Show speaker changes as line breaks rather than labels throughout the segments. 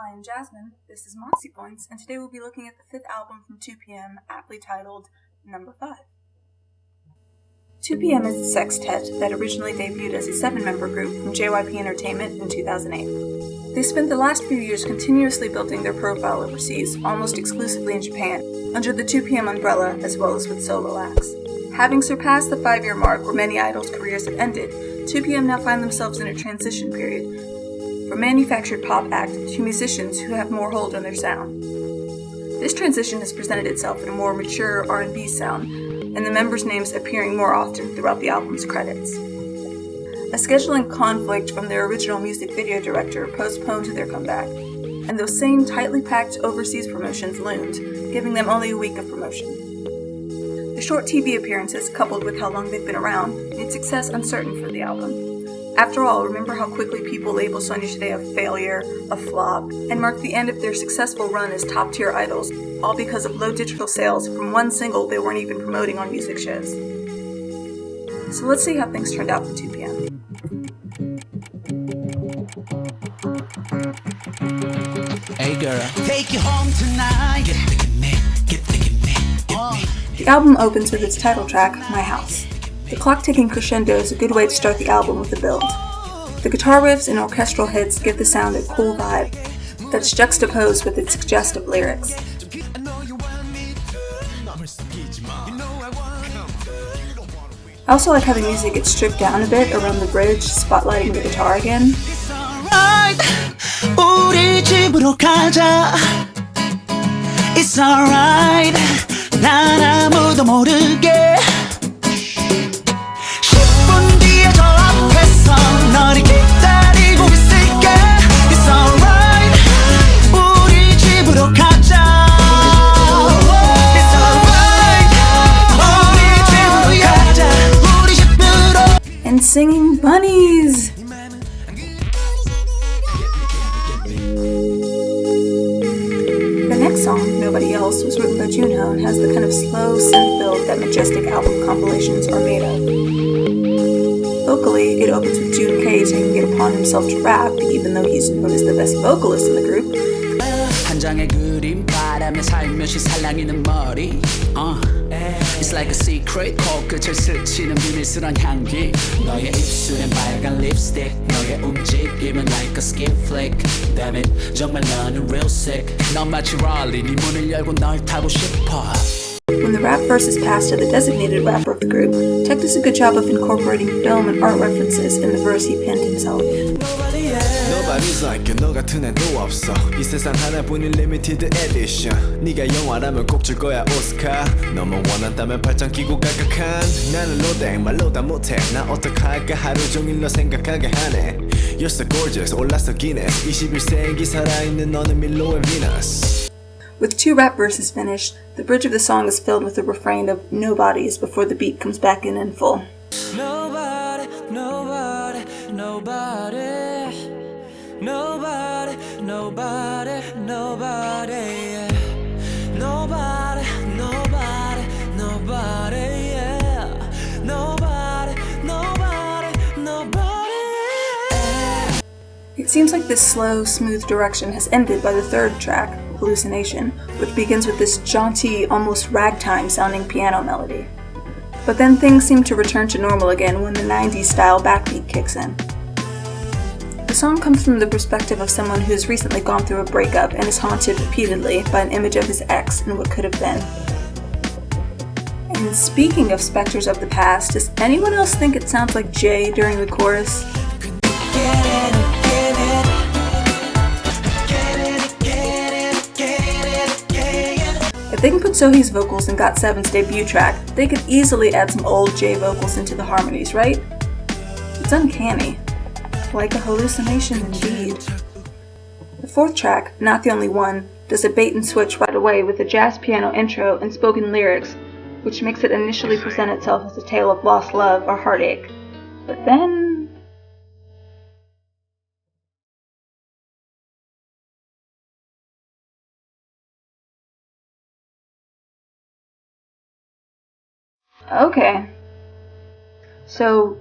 Hi, I'm Jasmine, this is Moxie Points, and today we'll be looking at the fifth album from 2PM, aptly titled No.5. 2PM is a sextet that originally debuted as a 7-member group from JYP Entertainment in 2008. They spent the last few years continuously building their profile overseas, almost exclusively in Japan, under the 2PM umbrella as well as with solo acts. Having surpassed the 5-year mark where many idols' careers have ended, 2PM now find themselves in a transition period, from manufactured pop act to musicians who have more hold on their sound. This transition has presented itself in a more mature R&B sound, and the members' names appearing more often throughout the album's credits. A scheduling conflict from their original music video director postponed their comeback, and those same tightly packed overseas promotions loomed, giving them only a week of promotion. The short TV appearances, coupled with how long they've been around, made success uncertain for the album. After all, remember how quickly people label Sonia today a failure, a flop, and mark the end of their successful run as top-tier idols, all because of low digital sales from one single they weren't even promoting on music shows. So let's see how things turned out for 2PM.
Hey girl, take you home tonight. Get me.
The album opens with its title track, My House. The clock-ticking crescendo is a good way to start the album with a build. The guitar riffs and orchestral hits give the sound a cool vibe that's juxtaposed with its suggestive lyrics. I also like how the music gets stripped down a bit around the bridge, spotlighting the guitar again.
It's alright. 난 아무도 모르게.
And singing bunnies! The next song, Nobody Else, was written by Junho and has the kind of slow synth build that majestic album compilations are made of. Vocally, it opens with jun.k taking it upon himself to rap, even though he's known as the best vocalist in the group.
한 장의 그림 바람에 살며시 살랑이는 머리. It's like a secret 코끝을 스치는 비밀스런 향기. 너의 입술엔 빨간 립스틱. 너의 움직임은 like a skin flick. Damn it, 정말 너는 real sick. 넌 마치 랄리 네 문을 열고 널 타고 싶어.
When the rap verse is passed to the designated rapper of the group, Tech does a good job of incorporating film and art references in the verse he penned himself.
Nobody's like you, 너 같은 애도 없어. 이 세상 하나뿐인 limited edition. 네가 영화라면 꼭 줄 거야 오스카. 너만 원한다면 발장 끼고 갈각한. 나는 로댕 말로 다 못해. 나 어떡할까 하루 종일 너 생각하게 하네. You're so gorgeous, 올랐어 Guinness. 21세기 살아있는 너는 밀로의 Venus.
With 2 rap verses finished, the bridge of the song is filled with a refrain of nobodies before the beat comes back in full.
Nobody, nobody, nobody. Nobody, nobody, nobody. Nobody, nobody, nobody. Yeah. Nobody, nobody, nobody.
It seems like this slow, smooth direction has ended by the 3rd track, Hallucination, which begins with this jaunty, almost ragtime-sounding piano melody. But then things seem to return to normal again when the 90s-style backbeat kicks in. The song comes from the perspective of someone who has recently gone through a breakup and is haunted repeatedly by an image of his ex and what could have been. And speaking of specters of the past, does anyone else think it sounds like Jay during the chorus? If they can put Sohei's vocals in GOT7's debut track, they could easily add some old Jay vocals into the harmonies, right? It's uncanny. Like a hallucination indeed. The 4th track, Not the Only One, does a bait and switch right away with a jazz piano intro and spoken lyrics, which makes it initially present itself as a tale of lost love or heartache. But then... Okay. So,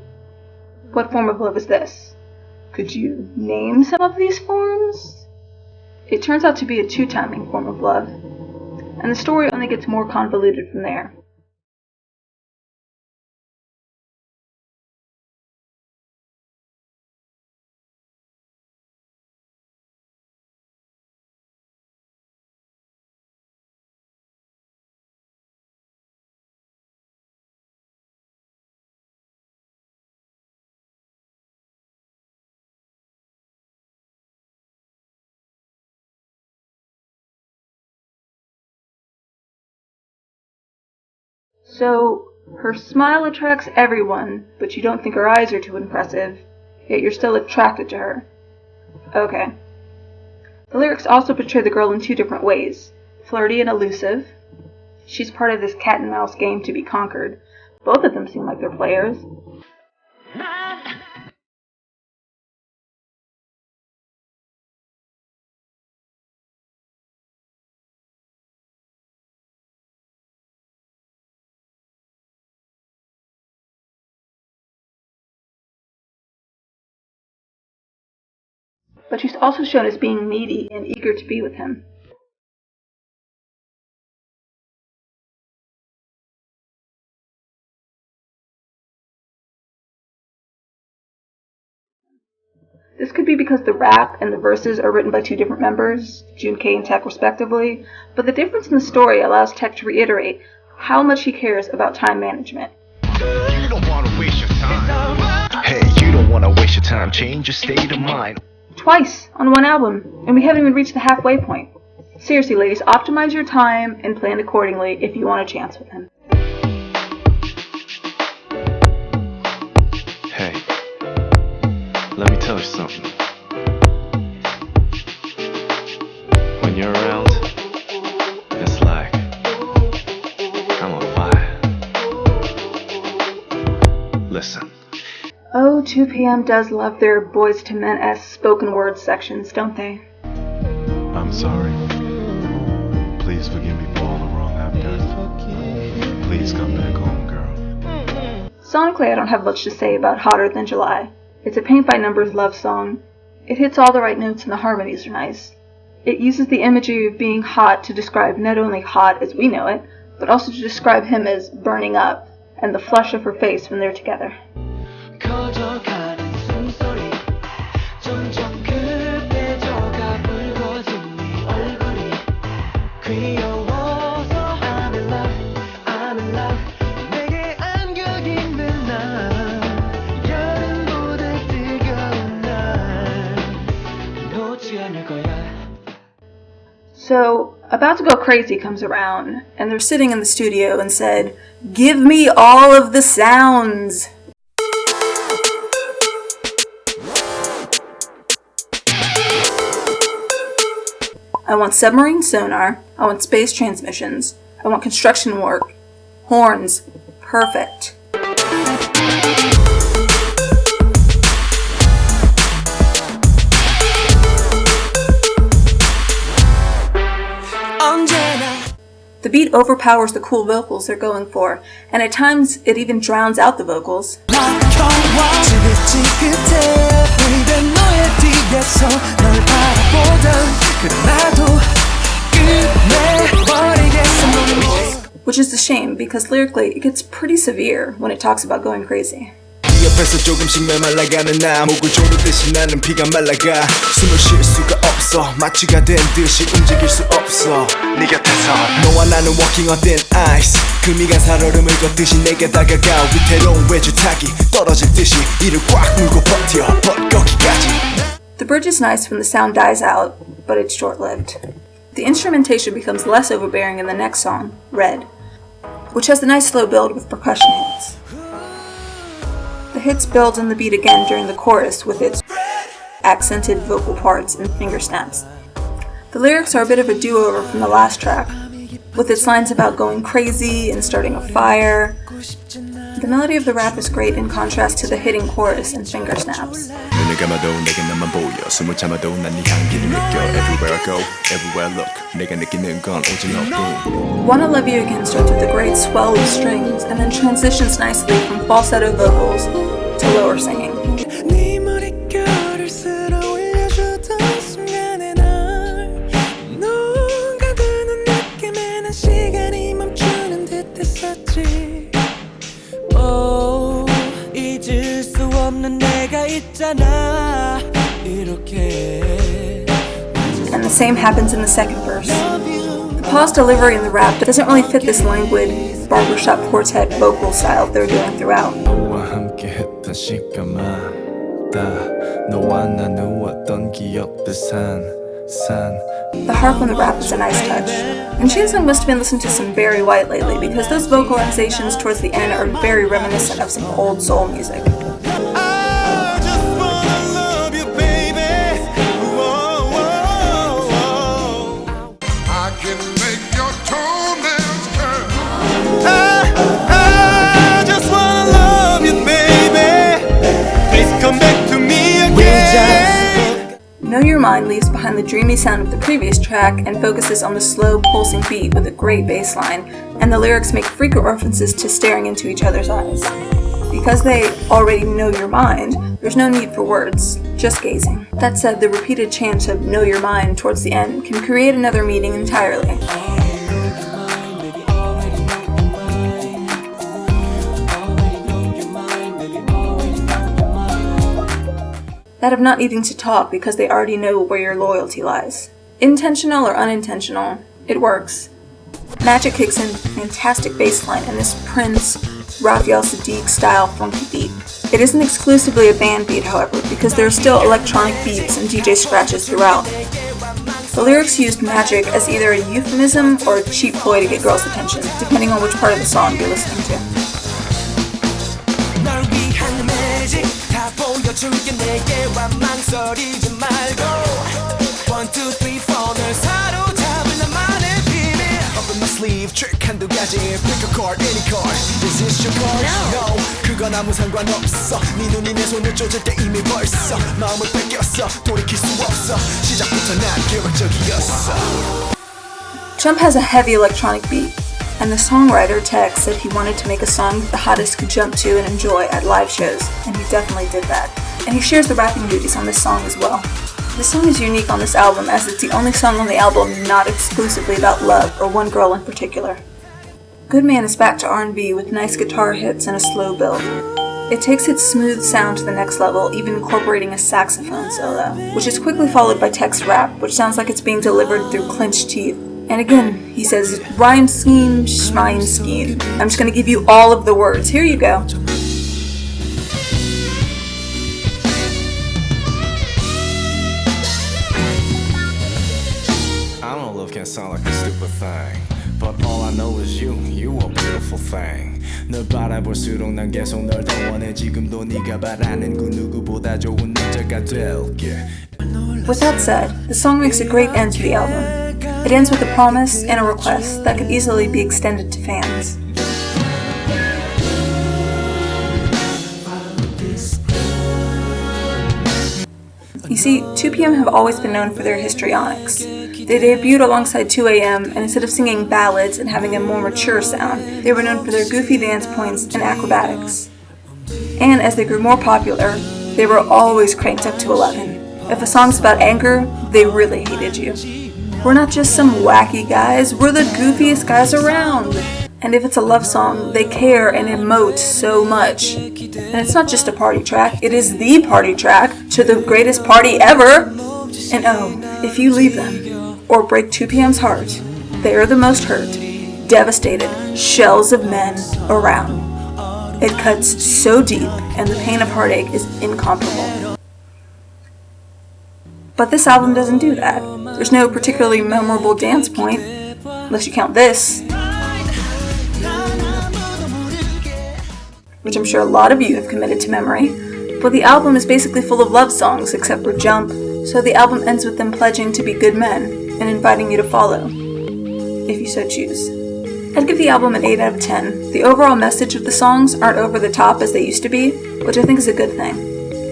what form of love is this? Could you name some of these forms? It turns out to be a two-timing form of love, and the story only gets more convoluted from there. So, her smile attracts everyone, but you don't think her eyes are too impressive, yet you're still attracted to her. Okay. The lyrics also portray the girl in two different ways. Flirty and elusive. She's part of this cat and mouse game to be conquered. Both of them seem like they're players. But she's also shown as being needy and eager to be with him. This could be because the rap and the verses are written by two different members, Jun.k and Tech respectively, but the difference in the story allows Tech to reiterate how much he cares about time management.
You don't want to waste your time. Hey, you don't want to waste your time. Change your state of mind.
Twice on one album, and we haven't even reached the halfway point. Seriously, ladies, optimize your time and plan accordingly if you want a chance with him.
Hey, let me tell you something. When you're around, it's like I'm on fire. Listen.
Oh, 2 PM does love their Boys to Men-esque spoken word sections, don't they?
I'm sorry. Please forgive me for all the wrong I've done. Please come back home, girl.
Sonically, I don't have much to say about Hotter Than July. It's a paint-by-numbers love song. It hits all the right notes and the harmonies are nice. It uses the imagery of being hot to describe not only hot as we know it, but also to describe him as burning up, and the flush of her face when they're together. So, About to Go Crazy comes around, and they're sitting in the studio and said, "Give me all of the sounds!" I want submarine sonar, I want space transmissions, I want construction work, horns, perfect. The beat overpowers the cool vocals they're going for, and at times it even drowns out the vocals. Which is a shame, because lyrically it gets pretty severe when it talks about going crazy.
옆에서 조금씩 메말라가는 나 목을 조르듯이 나는 피가 말라가 숨을 쉴 수가 없어 마취가 된 듯이 움직일 수 없어 네 곁에서 너와 나는 walking on thin ice 금이간 살얼음을 걷듯이 내게 다가가 위태로운 외줄타기 떨어질 듯이 이를 꽉 물고 버텨 뻗거기까지.
The bridge is nice when the sound dies out, but it's short-lived. The instrumentation becomes less overbearing in the next song, Red, which has a nice slow build with percussion hits. The hits build on the beat again during the chorus with its accented vocal parts and finger snaps. The lyrics are a bit of a do-over from the last track, with its lines about going crazy and starting a fire. The melody of the rap is great in contrast to the hitting chorus and finger snaps.
눈을 감아도 내게 나만 보여 숨을 참아도 난 네 향기를 느껴 Everywhere I go, everywhere I look 내가 느끼는 건 오직 너뿐.
Wanna Love You Again starts with a great swell of strings and then transitions nicely from falsetto vocals to lower singing. And the same happens in the second verse. The pause delivery in the rap doesn't really fit this languid barbershop quartet vocal style they're doing throughout.
너와 함께했던 시간마다 너와 나누었던 기억들
The harp on the rap is a nice touch. And Shin must have been listening to some Barry White lately because those vocalizations towards the end are very reminiscent of some old soul music. Know Your Mind leaves behind the dreamy sound of the previous track and focuses on the slow, pulsing beat with a great bass line, and the lyrics make frequent references to staring into each other's eyes. Because they already know your mind, there's no need for words, just gazing. That said, the repeated chant of Know Your Mind towards the end can create another meaning entirely. That of not needing to talk because they already know where your loyalty lies. Intentional or unintentional, it works. Magic kicks in fantastic bass line in this Prince, Raphael Sadiq style funky beat. It isn't exclusively a band beat, however, because there are still electronic beats and DJ scratches throughout. The lyrics used magic as either a euphemism or a cheap ploy to get girls' attention, depending on which part of the song you're listening to.
Trick 한두 가지 Pick a card, any card Is this your card? No 그건 아무 상관없어 네 눈이 내 손을 쫓을 때 이미 벌써 마음을 뺏겼어 돌이킬 수 없어 시작부터 난 계획적이었어.
Jump has a heavy electronic beat, and the songwriter Tex said he wanted to make a song that the hottest could jump to and enjoy at live shows, and he definitely did that. And he shares the rapping duties on this song as well. This song is unique on this album as it's the only song on the album not exclusively about love or one girl in particular. Good Man is back to R&B with nice guitar hits and a slow build. It takes its smooth sound to the next level, even incorporating a saxophone solo, which is quickly followed by Tex's rap, which sounds like it's being delivered through clenched teeth. And again, he says, rhyme scheme, schmine scheme. I'm just gonna give you all of the words. Here you go.
I know love can sound like a stupid thing, but all I know is you a beautiful thing. 널 바라볼수록 난 계속 널 더 원해. 지금도 네가 바라는 그 누구보다 좋은 남자가 될게.
With that said, the song makes a great end to the album. It ends with a promise and a request that could easily be extended to fans. You see, 2PM have always been known for their histrionics. They debuted alongside 2AM, and instead of singing ballads and having a more mature sound, they were known for their goofy dance points and acrobatics. And as they grew more popular, they were always cranked up to 11. If a song's about anger, they really hated you. We're not just some wacky guys, we're the goofiest guys around. And if it's a love song, they care and emote so much. And it's not just a party track, it is the party track to the greatest party ever. And oh, if you leave them, or break 2PM's heart, they are the most hurt, devastated shells of men around. It cuts so deep, and the pain of heartache is incomparable. But this album doesn't do that. There's no particularly memorable dance point, unless you count this, which I'm sure a lot of you have committed to memory. But the album is basically full of love songs, except for Jump, so the album ends with them pledging to be good men and inviting you to follow, if you so choose. I'd give the album an 8 out of 10. The overall message of the songs aren't over the top as they used to be, which I think is a good thing.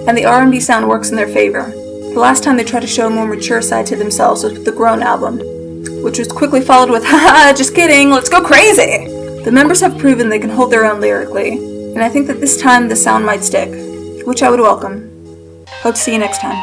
And the R&B sound works in their favor. The last time they tried to show a more mature side to themselves was with the Grown album, which was quickly followed with, haha, just kidding, let's go crazy! The members have proven they can hold their own lyrically, and I think that this time the sound might stick, which I would welcome. Hope to see you next time.